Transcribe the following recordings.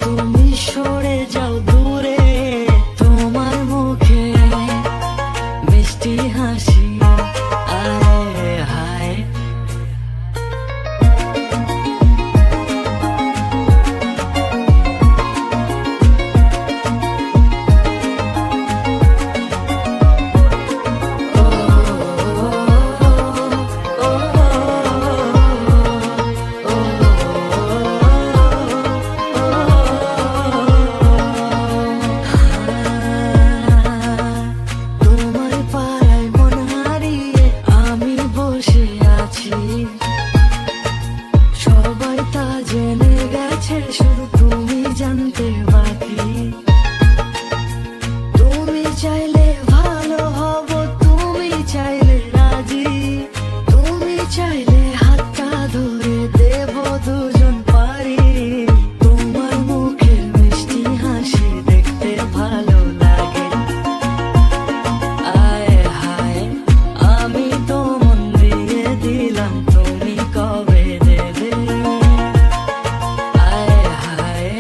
তুমি সরে যাও দূরে, তোমার মুখে মিষ্টি হাসি আয় হায়। সবাই তা জেনে গেছে, শুধু তুমি জানতে বাকি। তুমি চাইলে ভালো হব, তুমি চাইলে রাজি, তুমি চাইলে হাতটা ধরে দেব দুজন পারি। তোমার মুখের মিষ্টি হাসি দেখতে ভালো লাগে আয় হায়। আমি তো মন দিয়ে দিলাম, তুমি কবে দেবে আয় হায়।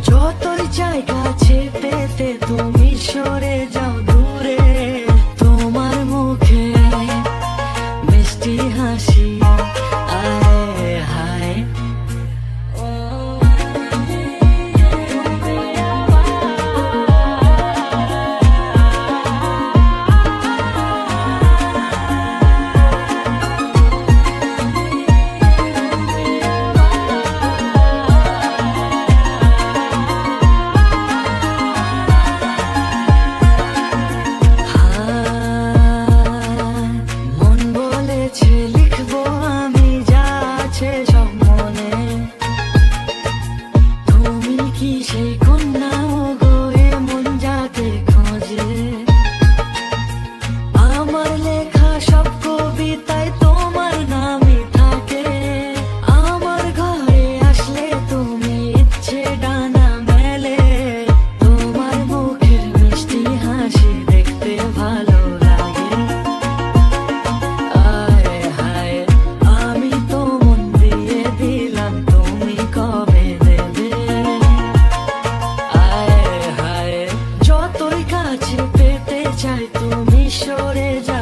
যতই চাই কাছে পেতে, তুমি সরে যাও দূরে, তোমার মুখে মিষ্টি হাসি আয় হায়। লিখবো আমি যা আছে সব মনে, তুমি কি সেই কন্যা গো এমন যাকে খোঁজে? আমার লেখা সব কবিতায় তোমার নামই থাকে, আমার ঘরে আসলে তুমি ইচ্ছে ডানা মেলে। তোমার মুখের মিষ্টি হাসি দেখতে ভালো লাগে আয় হায়। আমি তো মন দিয়ে দিলাম, তুমি কবে দেবে আয় হায়। যতই কাছে পেতে চাই, তুমি সরে যাও।